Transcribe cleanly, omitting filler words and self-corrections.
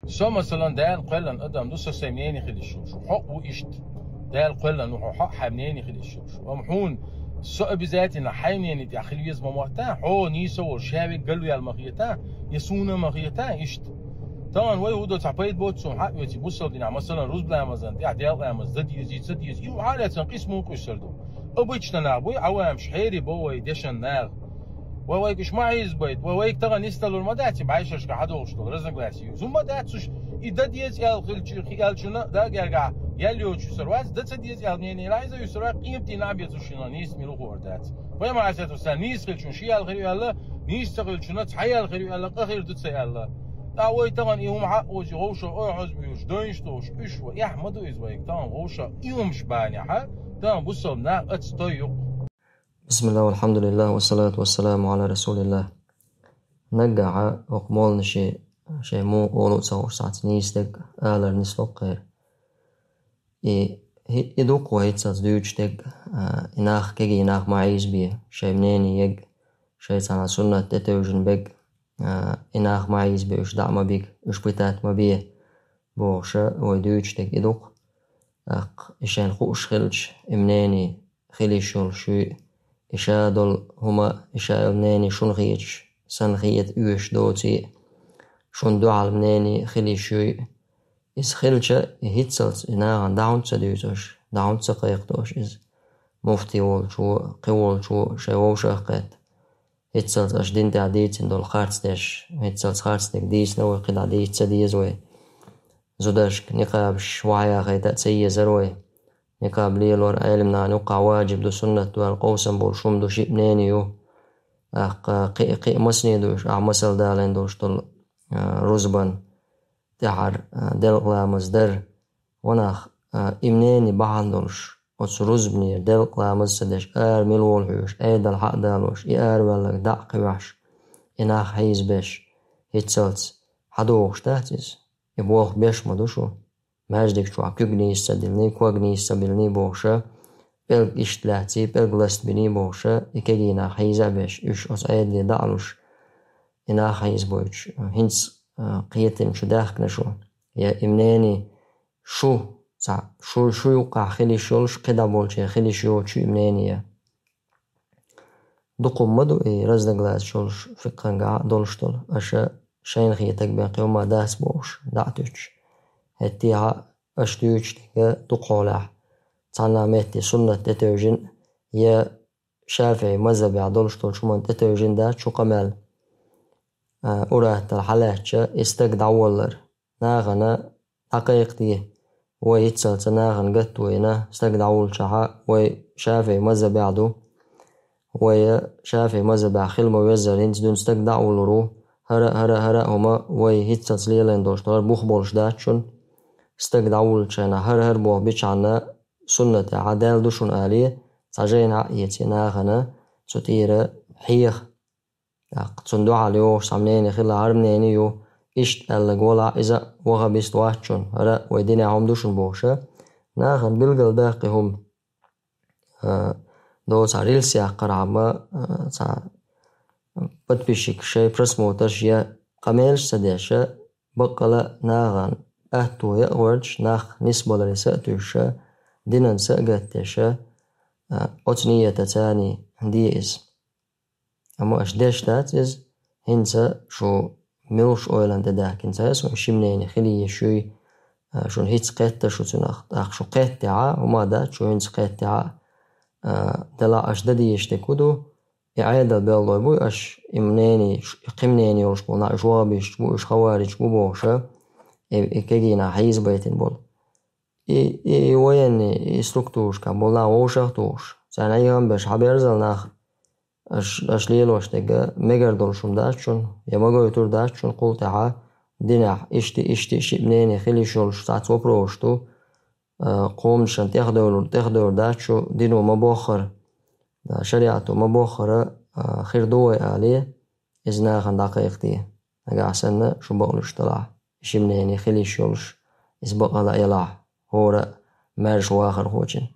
سو مثلا دال قلن ادم دو سمنين خليشوش حق واشت دال قلن وحق حمنين خليشوش ومحون سو بذات ان حينين دي خليز مموتا حو نيسو شابي قالوا يا المغيتا يسونا مغيتا اشت طبعا وي ودو تعبيت بوتسو حق يتي بوصل دينا مثلا روز بلا مزن دي عديال امز دد يزيد سد يزيد يو عاله تنقيس مو كسردو ابيتشنا بوي عوام شحيري بوي ديشن ناغ وويكش ما عايز بيت وويك تغى نستلو المداتي بعيشش كحدوش تو رزق باسي زوما داتش إذا ديز يال خيال شنا دا جرجع ياليو شو سرواز دا تديز يال نيني رايزة يسرع قيمتي نابية شنا نيس ملو خوردات ويا ما عسيت وسان نيس خيل شون شيال غير يلا نيس تغيل شنا تحيال غير يلا قخير دتس يلا تاوي تغن يوم حق وجي غوشة أو حزبيوش دايش توش إشوا يحمدو إزوايك تغن غوشة يوم شباني حق تغن بصل نا أتستيق. بسم الله والحمد لله والصلاة والسلام على رسول الله. نجع أقمال شيء مو قولوا صور ساعات نيستك آلر نسلق غير يدوق وهيتساز ديوجتك إناخ كجي إناخ معيز بيه شيء منيني يج شيء سنة سنة تتوجن بيج إناخ معيز بيه إش دعم بيج إش بتات ما بيه بوشة وديوجتك يدوق إشان خوش خلش منيني خليشول شو إشادل هما إشادل منيني شون خيش سن خيت يوش دوتي شون دعال منيني خلي شوي إس خلشة هيتسلت إناغان داونتسا ديوتوش داونتسا قيقتوش إز مفتي والشو قوال شو شووش أخقات هيتسلت أشدين تعديتين دول خارتستش هيتسلت خارتستك ديس نوي قد عديتسا ديزوي زوداشك نقابش وعيا غيتات سيي زروي نقاب ليلور علمنا نوقع واجب دو سنة والقوسم بولشوم دو شيء منينيو قي مسني دوش مسل دالين دوش طل رزبان تحر دلقلا مصدر وناخ إمنيني بحندلش وتس رزبني دلقلا مصدش ملول حوش دل حق دالوش ولك دعق وحش إناخ حيز بيش هيتسلت حدوغش تاتيز يبوغ بيش مدوشو ماجدك شو عكيقني يستدلني كواقني يستبلني بوغشا بلغ إشتلاتي بلغ لست بني بوغشا إكاقي إناخ حيزا بيش إش أس لي دعلوش إناخ حيز بوش هنس قيتم شو داخل شو يا إمناني شو يوقع خلي شولش قدا بولشي خلي شو إمناني يا دقم مدو رزد غلاس شولش فقنقع دولشتول أشا شين خيتك باقي وما داس بوش دعتوش هتيها أشتوش تيجا دقولاح تعنا مهتي سنة تتوجن يا شافعي مذهبي عدولشتول شو من تتوجن دا شو قمال أورات الحالاتشا استقدع ولر ناغنا حقيقتي ويتسلت ناغن قطوينا استقدع ولشحا وشافعي مذهبي عدو وشافعي مذهبي خلمو ويزر هنت دون استقدع ولرو هرا هما ويتسلت ليلين دوشتول بوخبولش داتشون استقدع ولشانا هر بوخ بيشعنا سنة عدال دوشون آلية تاجين عقيتي ناغنا ستيرا حيخ قصندو عليوش سامنيني خلا عرمنيني يو إشت اللقولا إذا وغا بيستواتشون هرا ويديني عم دوشن بوشا ناغن بلغل باقي هم دو تعريل سياق قرعما بتبشيك شي برسموتش يا قميلش سديشا بقلا ناغن أهتو يأورج ناخ نسبة لرساتوشا دينن سأقاتشا أتنية تاني ديز أما أشداش تاتيز هنسا شو ملوش أويلان تداك هنسا سو شمنيني خليه شوي شو هيتس قيتا شو تناخ شو قيتا وما دات شو هنس قيتا دلا أشدادي يشتكودو إعادة بالله بوي أش إمنيني قمنيني وش بونا جوابيش بو إش خوارج بو بوشا إكاقينا حيز بيتين بول وين ستركتوش كابولا ووشاختوش سان أيهم باش حبيرزل ناخ أش ليلوش تيجا ميجردولشون داتشون يا ماجويتور داتشون قلت دينا إشتي شبنيني خلي شولش ساعت وبروشتو قومشان تاخدور داتشو دينو مبوخر شريعتو مبوخر خير دوي آلية إزنا خان دقيقتي نقع سنة شو بقولش طلع شبنيني خلي شولش إز بقى لا يلع هورا مارش واخر خوشن